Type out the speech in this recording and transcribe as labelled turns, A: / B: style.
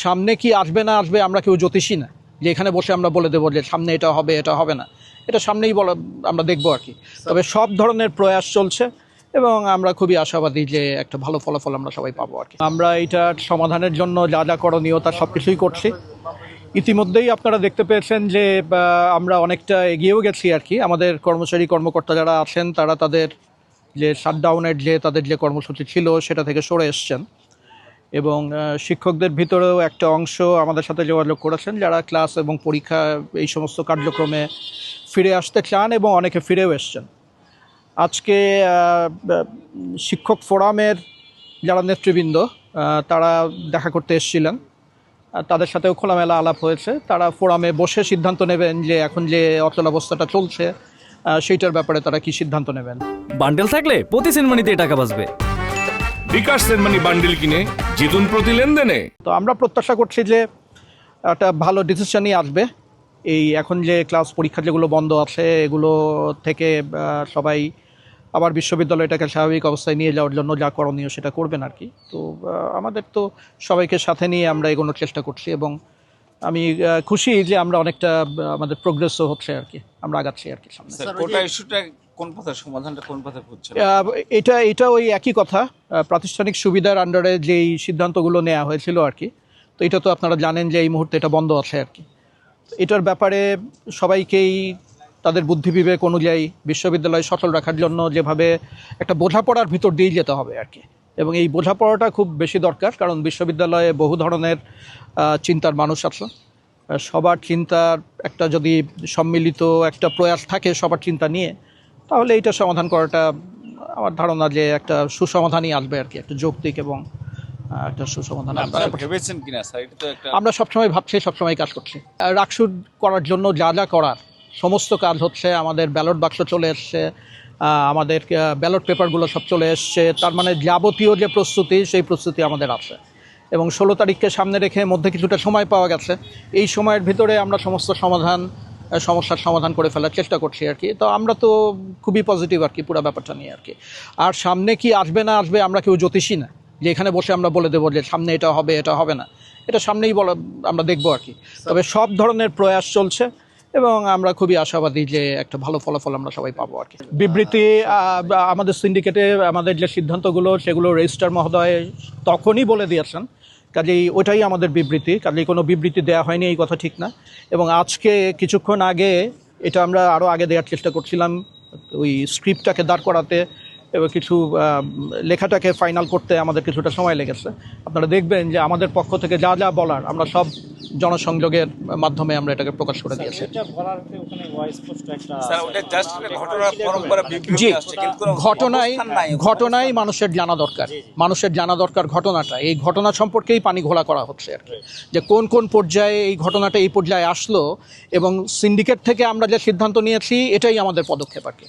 A: সামনে কি আসবে না আসবে আমরা কেউ জ্যোতিষী না যে এখানে বসে আমরা বলে দেবো যে সামনে এটা হবে এটা হবে না, এটা সামনেই বলা আমরা দেখবো আর কি। তবে সব ধরনের প্রয়াস চলছে এবং আমরা খুবই আশাবাদী যে একটা ভালো ফলাফল আমরা সবাই পাবো আর কি। আমরা এটার সমাধানের জন্য যা যা করণীয় তার সব কিছুই করছি। ইতিমধ্যেই আপনারা দেখতে পেয়েছেন যে আমরা অনেকটা এগিয়েও গেছি আর কি। আমাদের কর্মচারী কর্মকর্তা যারা আছেন তারা তাদের যে শাটডাউনের যে তাদের যে কর্মসূচি ছিল সেটা থেকে সরে এসছেন এবং শিক্ষকদের ভিতরেও একটা অংশ আমাদের সাথে যোগাযোগ করেছেন যারা ক্লাস এবং পরীক্ষা এই সমস্ত কার্যক্রমে ফিরে আসতে চান এবং অনেকে ফিরেও এসছেন। আজকে শিক্ষক ফোরামের যারা নেতৃবৃন্দ তারা দেখা করতে এসেছিলেন, তাদের সাথেও খোলামেলা আলাপ হয়েছে। তারা ফোরামে বসে সিদ্ধান্ত নেবেন যে এখন যে অচলাবস্থাটা চলছে সেইটার ব্যাপারে তারা কি সিদ্ধান্ত নেবেন।
B: বান্ডেল থাকলে প্রতি সেনমানিতে টাকা বাঁচবে।
C: বিকাশ সেনমানি বান্ডেল কিনে জিতুন প্রতি লেনদেনে।
A: তো আমরা প্রত্যাশা করছি যে একটা ভালো ডিসিশনই আসবে। এই এখন যে ক্লাস পরীক্ষা যেগুলো বন্ধ আছে এগুলো থেকে সবাই আবার বিশ্ববিদ্যালয়টাকে স্বাভাবিক অবস্থায় নিয়ে যাওয়ার জন্য যা করণীয় সেটা করবেন আর কি। তো আমাদের তো সবাইকে সাথে নিয়ে আমরা এগোনোর চেষ্টা করছি এবং আমি খুশি যে আমরা অনেকটা আমাদের প্রোগ্রেসও হচ্ছে আর কি, আমরা আগাচ্ছি আর কি সামনে।
D: কোটা ইস্যুটা কোন পথে সমাধানটা কোন পথে হচ্ছে?
A: এটা ওই একই কথা, প্রাতিষ্ঠানিক সুবিধার আন্ডারে যেই সিদ্ধান্তগুলো নেওয়া হয়েছিল আর কি। তো এটা তো আপনারা জানেন যে এই মুহূর্তে এটা বন্ধ আছে আর কি। এটার ব্যাপারে সবাইকেই তাদের বুদ্ধি বিবেক অনুযায়ী বিশ্ববিদ্যালয় সচল রাখার জন্য যেভাবে একটা বোঝাপড়ার ভিতর দিয়ে যেতে হবে আর কি। এবং এই বোঝাপড়াটা খুব বেশি দরকার, কারণ বিশ্ববিদ্যালয়ে বহু ধরনের চিন্তার মানুষ আছে। সবার চিন্তার একটা যদি সম্মিলিত একটা প্রয়াস থাকে সবার চিন্তা নিয়ে, তাহলে এইটা সমাধান করাটা আমার ধারণা যে একটা সুসমাধানই আসবে আর কি, একটা যৌক্তিক এবং একটা সুসমাধান।
D: ভেবেছেন কিনা স্যার? এটা তো একটা
A: আমরা সবসময় ভাবছি, সবসময় কাজ করছি। রাকসুর করার জন্য যা যা করার সমস্ত কাজ হচ্ছে। আমাদের ব্যালট বাক্স চলে এসছে, আমাদের ব্যালট পেপারগুলো সব চলে এসছে। তার মানে যাবতীয় যে প্রস্তুতি সেই প্রস্তুতি আমাদের আছে এবং 16 তারিখকে সামনে রেখে মধ্যে কিছুটা সময় পাওয়া গেছে। এই সময়ের ভিতরে আমরা সমস্ত সমস্যার সমাধান করে ফেলার চেষ্টা করছি আর কি। তো আমরা তো খুবই পজিটিভ আর কি পুরো ব্যাপারটা নিয়ে আর কি। আর সামনে কি আসবে না আসবে আমরা কেউ জ্যোতিষী না যে এখানে বসে আমরা বলে দেবো যে সামনে এটা হবে এটা হবে না, এটা সামনেই বলা আমরা দেখবো আর কি। তবে সব ধরনের প্রয়াস চলছে এবং আমরা খুবই আশাবাদী যে একটা ভালো ফলাফল আমরা সবাই পাবো আর কি। বিবৃতি আমাদের সিন্ডিকেটে আমাদের যে সিদ্ধান্তগুলো সেগুলো রেজিস্ট্রার মহোদয় তখনই বলে দিয়েছেন, কাজেই ওইটাই আমাদের বিবৃতি। কাজেই কোনো বিবৃতি দেওয়া হয়নি এই কথা ঠিক না। এবং আজকে কিছুক্ষণ আগে এটা আমরা আরও আগে দেওয়ার চেষ্টা করছিলাম, ওই স্ক্রিপ্টটাকে দাঁড় করাতে এবং কিছু লেখাটাকে ফাইনাল করতে আমাদের কিছুটা সময় লেগেছে। আপনারা দেখবেন যে আমাদের পক্ষ থেকে যা যা বলার আমরা সব জনসংযোগের মাধ্যমে আমরা এটাকে প্রকাশ করে দিয়েছি।
D: স্যার ওটা জাস্ট ঘটনা পরম্পরা বিবৃতি
A: জি,
D: আসছে, কিন্তু
A: ঘটনাই মানুষের জানা দরকার। মানুষের জানা দরকার ঘটনাটা, এই ঘটনা সম্পর্কেই পানি ঘোলা করা হচ্ছে আর কি, যে কোন কোন পর্যায়ে এই ঘটনাটা এই পর্যায়ে আসলো এবং সিন্ডিকেট থেকে আমরা যে সিদ্ধান্ত নিয়েছি এটাই আমাদের পদক্ষেপ আর কি।